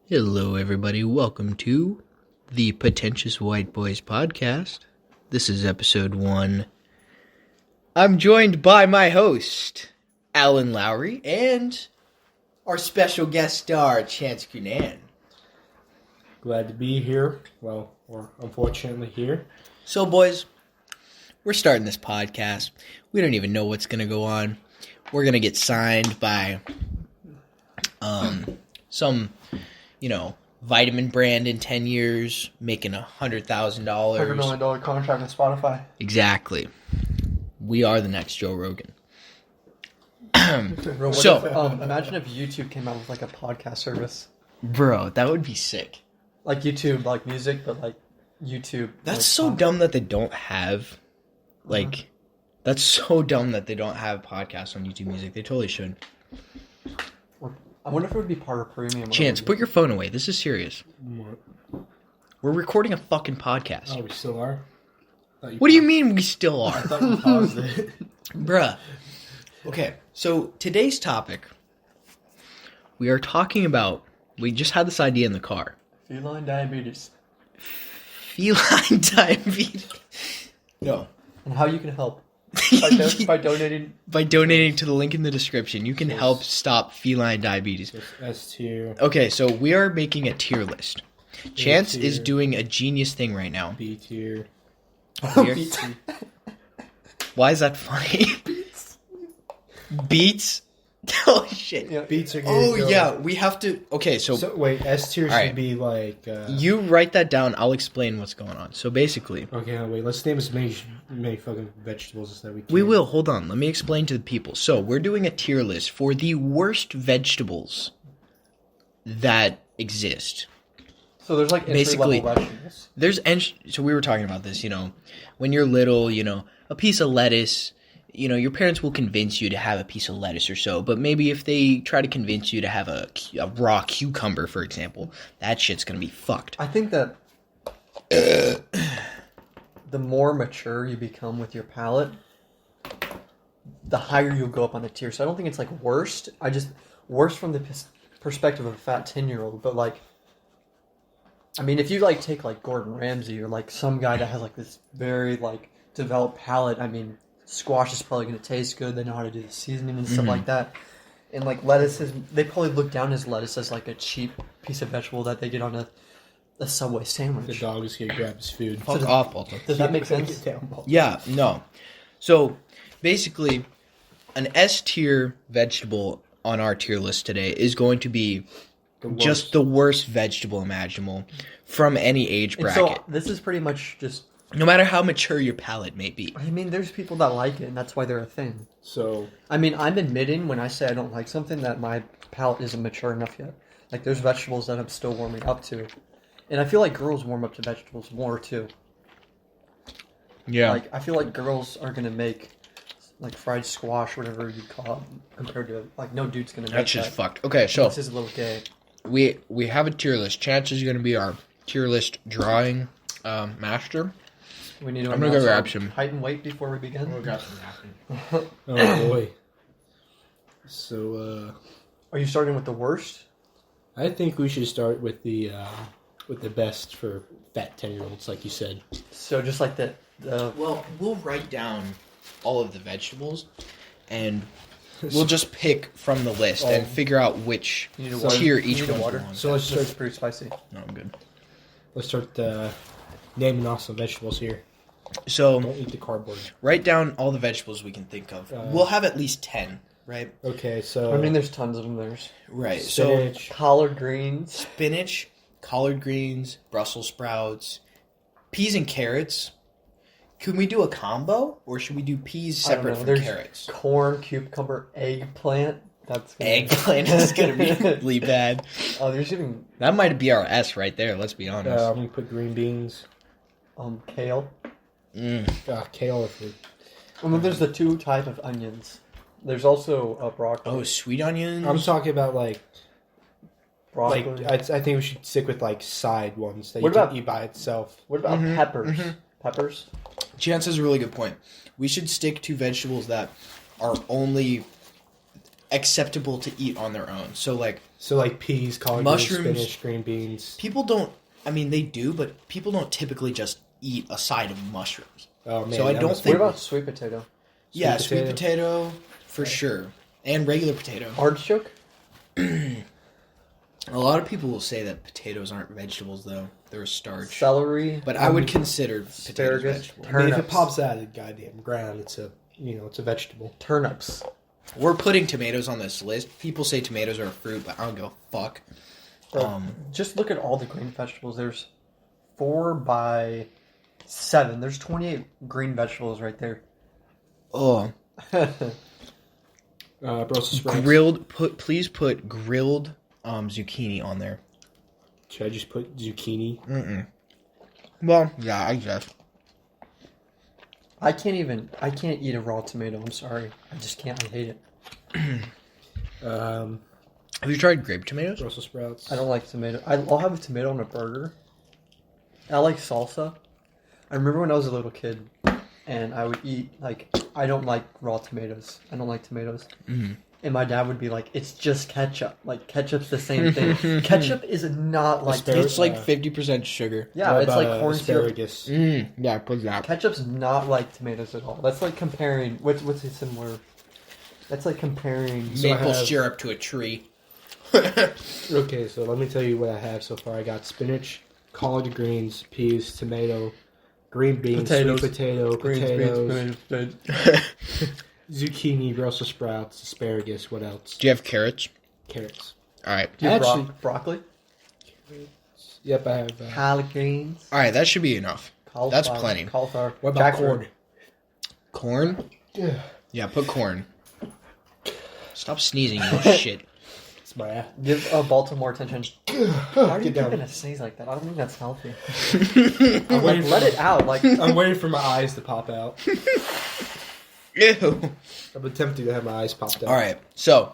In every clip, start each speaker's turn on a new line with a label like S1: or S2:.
S1: Hello, everybody. Welcome to the Pretentious White Boys podcast. This is episode 1. I'm joined by my host, Alan Lowry, and our special guest star, Chance Cunan.
S2: Glad to be here. Well, or unfortunately here.
S1: So, boys, we're starting this podcast. We don't even know what's going to go on. We're going to get signed by some, vitamin brand in 10 years, making $100,000.
S3: $100 million contract with Spotify.
S1: Exactly. We are the next Joe Rogan.
S3: Bro, imagine if YouTube came out with like a podcast service.
S1: Bro, that would be sick.
S3: Like YouTube, like music, but like YouTube.
S1: That's
S3: like
S1: so
S3: podcast.
S1: dumb that they don't have, that's so dumb that they don't have podcasts on YouTube Music. They totally should.
S3: I wonder if it would be part of premium.
S1: Chance, put your phone away. This is serious.
S2: What?
S1: We're recording a fucking podcast.
S2: Oh, we still are?
S1: What do you mean we still
S2: I
S1: are?
S2: thought you paused it.
S1: Bruh. Okay, so today's topic, we are talking about, we just had this idea in the car.
S3: Feline diabetes.
S1: Feline diabetes. No.
S3: And how you can help. By donating.
S1: By donating to the link in the description, you can help stop feline diabetes.
S2: S tier.
S1: Okay, so we are making a tier list. Chance is
S2: tier.
S1: doing a genius thing right now.
S2: B tier.
S1: Why is that funny? Beats? Oh, shit.
S3: Yeah.
S2: Beats are good.
S1: Oh, yeah, we have to... Okay, so
S2: wait, S tier should
S1: Alright.
S2: be like...
S1: you write that down. I'll explain what's going on. So basically...
S2: Okay, no, wait, let's name as many fucking vegetables as that we can.
S1: We will. Hold on. Let me explain to the people. So we're doing a tier list for the worst vegetables that exist.
S3: So there's like
S1: Basically,
S3: entry-level vegetables.
S1: So we were talking about this, when you're little, a piece of lettuce, your parents will convince you to have a piece of lettuce or so, but maybe if they try to convince you to have a raw cucumber, for example, that shit's gonna be fucked.
S3: I think that the more mature you become with your palate, the higher you'll go up on the tier. So I don't think it's like worst. Worst from the perspective of a fat 10-year-old, but like, I mean, if you like take like Gordon Ramsay or like some guy that has like this very like developed palate, I mean, squash is probably going to taste good. They know how to do the seasoning and stuff like that. And like lettuces, they probably look down as lettuce as like a cheap piece of vegetable that they get on a Subway sandwich.
S2: The dog is going to grab his food.
S1: Fuck off, Balto.
S3: Does that make sense?
S1: Yeah, no. So basically, an S tier vegetable on our tier list today is going to be just the worst vegetable imaginable from any age
S3: And
S1: bracket.
S3: so this is pretty much just,
S1: No matter how mature your palate may be.
S3: I mean, there's people that like it and that's why they're a thing.
S2: So,
S3: I mean, I'm admitting when I say I don't like something that my palate isn't mature enough yet. Like there's vegetables that I'm still warming up to. And I feel like girls warm up to vegetables more too.
S1: Yeah.
S3: Like I feel like girls are gonna make like fried squash, whatever you call it, compared to like no dude's gonna make
S1: That's just
S3: that.
S1: fucked. Okay, so
S3: This is a little gay.
S1: we have a tier list. Chance is going to be our tier list drawing master.
S3: We need to
S1: I'm gonna go
S3: announce
S1: grab
S3: our
S1: some.
S3: height and weight before we begin.
S2: oh boy. So,
S3: Are you starting with the worst?
S2: I think we should start with the best for fat 10-year-olds, like you said.
S3: So just like the
S1: Well, we'll write down all of the vegetables, and we'll just pick from the list and figure out which
S3: You need a water?
S1: tier
S3: You
S1: each
S3: need a
S1: one
S3: water?
S1: belongs.
S2: So let's
S3: this is
S2: start.
S3: pretty spicy.
S1: No, I'm good.
S2: Let's start naming off some vegetables here.
S1: So
S2: Don't eat the cardboard.
S1: write down all the vegetables we can think of. We'll have at least 10, right?
S2: Okay, so
S3: I mean, there's tons of them. There's
S1: Right.
S2: spinach.
S3: collard greens.
S1: So spinach, collard greens, Brussels sprouts, peas and carrots. Can we do a combo, or should we do peas
S3: I don't
S1: separate
S3: know,
S1: from
S3: there's
S1: carrots?
S3: Corn, cucumber, eggplant. That's gonna
S1: Eggplant is gonna be really bad.
S3: Oh, there's even
S1: That might be our S right there. Let's be honest.
S2: I'm gonna put green beans.
S3: kale.
S2: Kale. If we,
S3: And then there's the two type of onions. There's also broccoli.
S1: Oh, sweet onions.
S2: I'm talking about
S3: broccoli.
S2: I think we should stick with side ones that
S3: What
S2: you
S3: about-
S2: can eat by itself.
S3: What about peppers? Peppers.
S1: Chance has a really good point. We should stick to vegetables that are only acceptable to eat on their own. So like
S2: peas, collard
S1: mushrooms,
S2: greens, spinach, green beans.
S1: People don't. I mean, they do, but people don't typically just eat a side of mushrooms.
S2: Oh man!
S1: So I don't think.
S3: What about sweet potato?
S1: Sweet potato for sure, and regular potato.
S3: Artichoke?
S1: A lot of people will say that potatoes aren't vegetables, though. They're a starch.
S3: Celery.
S1: But I would consider potatoes
S3: asparagus.
S1: vegetables.
S2: I mean, if it
S3: Turnips.
S2: pops out of the goddamn ground, it's a vegetable.
S3: Turnips.
S1: We're putting tomatoes on this list. People say tomatoes are a fruit, but I don't give a fuck.
S3: Just look at all the green vegetables. There's 4 by 7. There's 28 green vegetables right there.
S1: Oh,
S2: Brussels sprouts.
S1: Please put grilled zucchini on there.
S2: Should I just put zucchini?
S1: Well, yeah, I guess.
S3: I can't eat a raw tomato. I'm sorry. I just can't. I hate it.
S1: Have you tried grape tomatoes?
S2: Brussels sprouts.
S3: I don't like tomato. I'll have a tomato on a burger. I like salsa. I remember when I was a little kid, and I would eat, I don't like raw tomatoes. I don't like tomatoes.
S1: Mm-hmm.
S3: And my dad would be like, it's just ketchup. Like, ketchup's the same thing. Ketchup is not like...
S1: It's like 50% sugar.
S3: Yeah,
S2: What
S3: it's
S2: about,
S3: like corn syrup.
S2: asparagus.
S1: Yeah, put that.
S3: Ketchup's not like tomatoes at all. That's like comparing... What's a similar... That's like comparing...
S2: So I
S1: Maple
S2: have-
S1: syrup to a tree.
S2: Okay, so let me tell you what I have so far. I got spinach, collard greens, peas, tomato, green beans,
S3: Potatoes.
S2: sweet potato, potatoes, zucchini, Brussels sprouts, asparagus. What else?
S1: Do you have carrots?
S2: Carrots.
S1: All right.
S3: Do you have
S2: Actually-
S3: broccoli?
S2: Yep, I have.
S3: Collard greens.
S1: All right, that should be enough.
S3: Cauliflower.
S1: That's plenty.
S3: Cauliflower.
S2: What about
S3: Jackfruit.
S2: corn?
S1: Corn?
S2: Yeah.
S1: Yeah, put corn. Stop sneezing, you shit.
S2: It's my
S3: Give Baltimore attention. Why are you
S2: Get down.
S3: giving a sneeze like that? I don't think that's healthy.
S2: I'm waiting
S3: Let it out. Like,
S2: I'm waiting for my eyes to pop out.
S1: Ew.
S2: I'm attempting to have my eyes popped out.
S1: All right. So,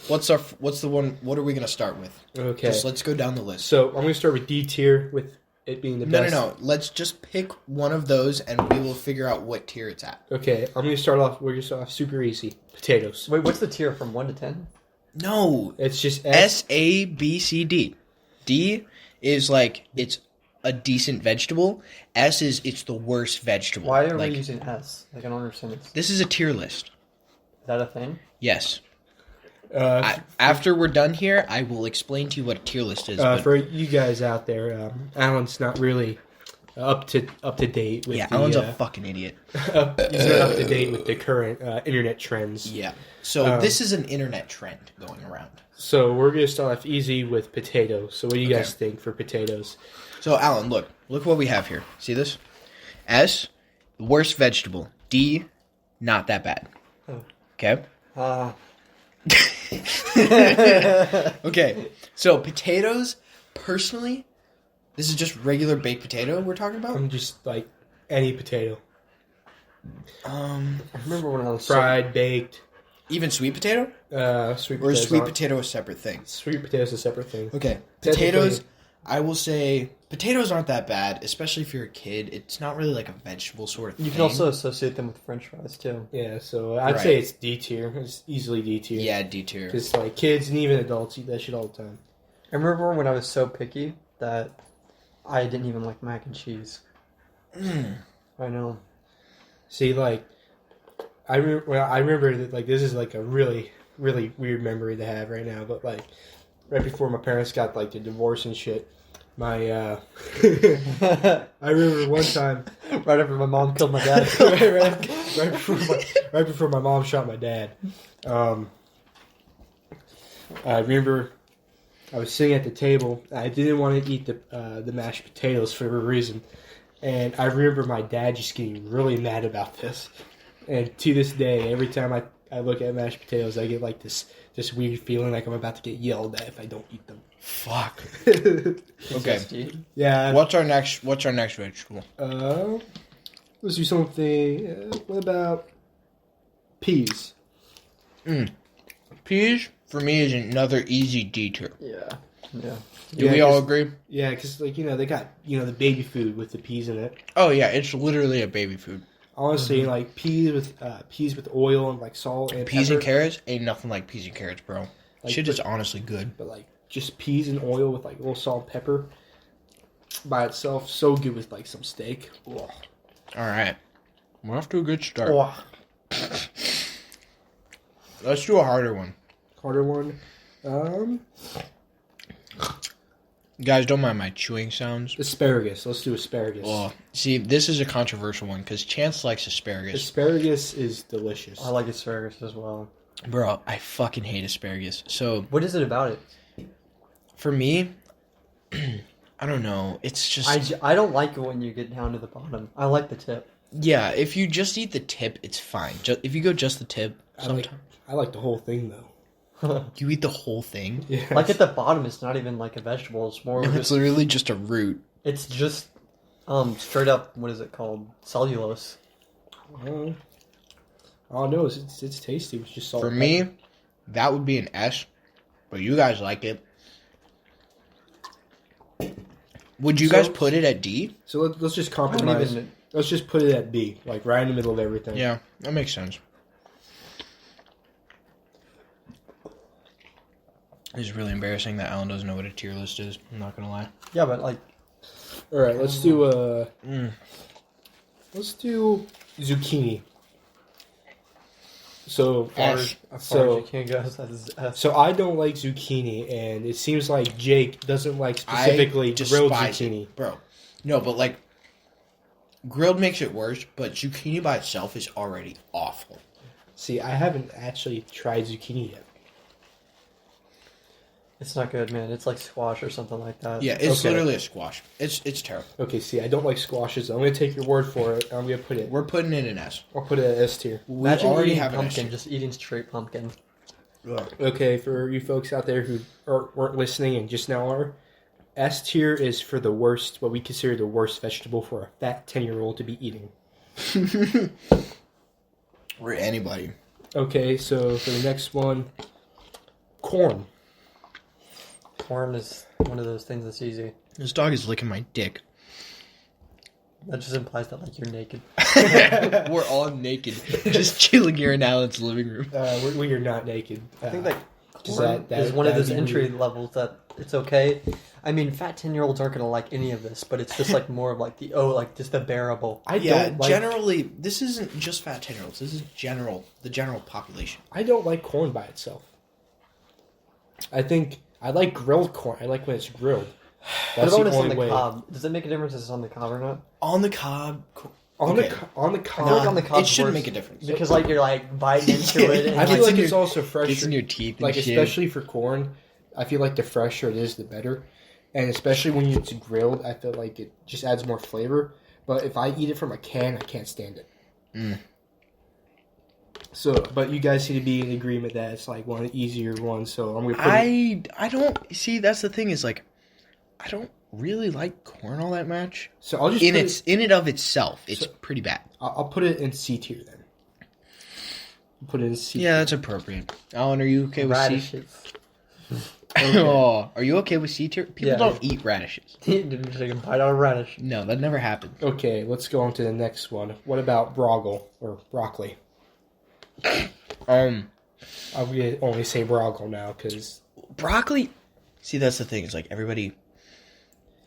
S1: what are we going to start with?
S2: Okay.
S1: Just let's go down the list.
S2: So I'm going to start with D tier, with it being the
S1: No.
S2: best.
S1: Let's just pick one of those and we will figure out what tier it's at.
S2: Okay, I'm going to start off. We're going to start off super easy. Potatoes.
S3: wait, what's the tier from 1 to 10?
S1: No.
S2: It's just
S1: S, A, B, C, D. D is like it's a decent vegetable. S is it's the worst vegetable.
S3: Why are
S1: like,
S3: we using S? Like, I don't understand this.
S1: This is a tier list.
S3: Is that a thing?
S1: Yes. After we're done here, I will explain to you what a tier list is. but-
S2: For you guys out there, Alan's not really up to date with.
S1: yeah,
S2: the,
S1: Alan's a fucking idiot.
S2: he's not up to date with the current internet trends.
S1: Yeah. So this is an internet trend going around.
S2: So we're gonna start off easy with potatoes. So what do you guys think for potatoes?
S1: So Alan, look what we have here. See this? S, worst vegetable. D, not that bad.
S3: Oh.
S1: Okay. Okay. So potatoes, personally, this is just regular baked potato we're talking about.
S2: I'm just like any potato,
S3: I remember when I was
S2: fried, baked,
S1: Even sweet potato,
S2: sweet
S1: or is
S2: potatoes.
S1: sweet potato a separate thing?
S2: Sweet potatoes is a separate thing.
S1: Okay,
S2: Technically-
S1: potatoes. I will say potatoes aren't that bad, especially if you're a kid. It's not really like a vegetable sort of thing.
S3: You can also associate them with French fries too.
S2: Yeah, so I'd
S1: Right.
S2: say it's D tier. It's easily D tier.
S1: Yeah, D tier.
S2: Because like kids and even adults eat that shit all the time.
S3: I remember when I was so picky that I didn't even like mac and cheese. I know.
S2: See, like, I remember that, like, this is, like, a really, really weird memory to have right now, but, like, right before my parents got, like, the divorce and shit, my, I remember one time...
S3: Right after my mom killed my dad.
S2: right before my mom shot my dad, I remember I was sitting at the table. I didn't want to eat the mashed potatoes for a reason. And I remember my dad just getting really mad about this. And to this day, every time I look at mashed potatoes, I get like this weird feeling like I'm about to get yelled at if I don't eat them.
S1: Fuck. Okay.
S3: PTSD.
S2: Yeah.
S1: What's our next vegetable?
S2: Let's do something. What about peas?
S1: Peas for me is another easy D tier.
S3: Yeah. Yeah.
S1: Do
S2: Yeah,
S1: we all
S2: 'cause-
S1: agree?
S2: Yeah, because like they got the baby food with the peas in it.
S1: Oh yeah, it's literally a baby food.
S2: Honestly, like peas with oil and like salt and
S1: Peas
S2: pepper.
S1: and carrots ain't nothing like peas and carrots, bro.
S2: Like,
S1: Shit is honestly good.
S2: But like just peas and oil with like a little salt and pepper by itself, so good with like some steak. Ugh.
S1: All right, we're off to a good start.
S3: Oh,
S1: Let's do a harder one.
S2: Harder one.
S1: Guys, don't mind my chewing sounds.
S2: Asparagus. Let's do asparagus.
S1: Oh, see, this is a controversial one because Chance likes asparagus.
S2: Asparagus is delicious.
S3: I like asparagus as well.
S1: Bro, I fucking hate asparagus. So,
S3: What is it about it?
S1: for me, I don't know. It's just...
S3: I don't like it when you get down to the bottom. I like the tip.
S1: Yeah, if you just eat the tip, it's fine. If you go just the tip,
S2: I like the whole thing though.
S1: you eat the whole thing.
S2: Yeah.
S3: Like at the bottom, it's not even like a vegetable. It's more.
S1: No, it's literally just a root.
S3: It's just straight up. What is it called? Cellulose.
S2: Oh no, it's tasty. It's just salt.
S1: For me, that would be an S, but you guys like it. Would you guys put it at D?
S2: So let's just
S3: I don't
S2: compromise.
S3: even.
S2: Let's just put it at B, like right in the middle of everything.
S1: Yeah, that makes sense. It's really embarrassing that Alan doesn't know what a tier list is. I'm not gonna lie.
S3: Yeah, but like.
S2: All right, let's do let's do zucchini. So
S1: S.
S3: As far as you can go, that's S.
S2: So I don't like zucchini, and it seems like Jake doesn't like specifically grilled zucchini.
S1: Bro. No, but like grilled makes it worse, but zucchini by itself is already awful.
S2: See, I haven't actually tried zucchini yet.
S3: It's not good, man. It's like squash or something like that.
S1: Yeah, it's
S2: Okay.
S1: literally a squash. It's terrible.
S2: Okay, see, I don't like squashes. I'm gonna take your word for it. I'm gonna put it.
S1: We're putting it in S.
S2: I'll put it at S tier.
S1: We
S3: Imagine
S1: already
S3: eating
S1: have an S
S3: pumpkin,
S1: tier.
S3: just eating straight pumpkin.
S2: Okay, for you folks out there who weren't listening and just now are, S tier is for the worst, what we consider the worst vegetable for a fat 10-year-old to be eating.
S1: Or anybody.
S2: Okay, so for the next one, corn.
S3: Corn is one of those things that's easy.
S1: This dog is licking my dick.
S3: That just implies that like you're naked.
S1: We're all naked, just chilling here in Alan's living room.
S2: When you're not naked.
S3: I think that
S2: Does
S3: corn
S2: that-
S3: is one of
S2: that'd
S3: those
S2: be
S3: entry
S2: weird.
S3: levels that it's okay. I mean, fat 10-year-olds aren't gonna like any of this, but it's just like more of like just the bearable.
S2: I
S1: Yeah,
S2: don't like,
S1: generally, this isn't just fat 10-year-olds. This is the general population.
S2: I don't like corn by itself. I like grilled corn. I like when it's grilled.
S3: What
S2: That's
S3: about when
S2: the
S3: it's on
S2: only
S3: the
S2: way.
S3: cob? Does it make a difference if it's on the cob or not?
S1: On the cob,
S2: On
S1: okay.
S2: the cob.
S3: I feel like on the cob
S1: it shouldn't make a difference.
S3: because like you're like biting into it. And
S2: I feel
S1: Gets
S2: like
S1: in
S2: it's also fresher.
S1: Gets in your teeth and
S2: Like
S1: shit.
S2: especially for corn, I feel like the fresher it is, the better. And especially when it's grilled, I feel like it just adds more flavor. But if I eat it from a can, I can't stand it.
S1: Mm.
S2: So, but you guys seem to be in agreement that it's like one of the easier ones. So I'm gonna put
S1: I don't see. That's the thing is like, I don't really like corn all that much.
S2: So I'll just
S1: In
S2: put
S1: its in and of itself, it's pretty bad.
S2: I'll put it in C tier then. Put it in C.
S1: Yeah, that's appropriate. Alan, are you okay with C?
S3: radishes.
S1: Oh, are you okay with C tier? People
S3: Yeah.
S1: don't eat radishes.
S3: Didn't just take a bite out of radish.
S1: No, that never happened.
S2: Okay, let's go on to the next one. What about broggle or broccoli? I'm gonna only say broggle now because
S1: Broccoli. See, that's the thing. It's like everybody.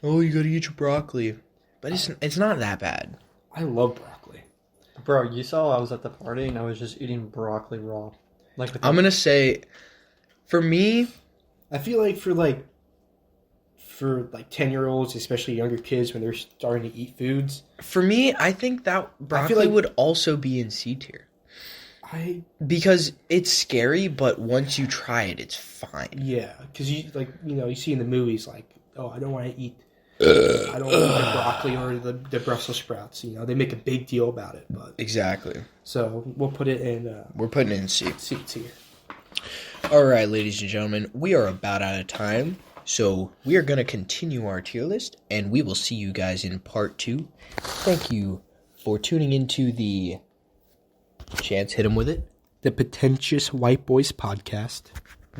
S1: Oh, you gotta eat your broccoli, but it's not that bad.
S2: I love broccoli.
S3: Bro, you saw I was at the party and I was just eating broccoli raw. Like
S1: I'm gonna say, for me,
S2: I feel like for 10-year-olds, especially younger kids, when they're starting to eat foods,
S1: I think that broccoli
S2: like-
S1: would also be in C tier because it's scary, but once you try it, it's fine.
S2: because you see in the movies like, oh, I don't want to eat the broccoli or the Brussels sprouts. You know, they make a big deal about it, but
S1: Exactly.
S2: so we'll put it in
S1: We're putting it in C.
S2: C tier.
S1: All right, ladies and gentlemen, we are about out of time, so we are going to continue our tier list, and we will see you guys in part 2. Thank you for tuning into the Chance. Hit him with it.
S2: The Pretentious White Boys podcast.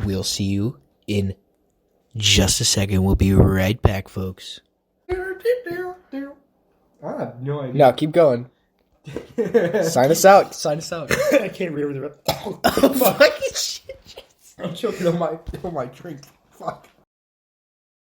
S1: We'll see you in just a second. We'll be right back, folks.
S2: I have no idea.
S1: No, keep going. Sign us out. Sign us out.
S2: I can't remember the rest.
S1: Fucking shit.
S2: I'm choking on my drink. Fuck.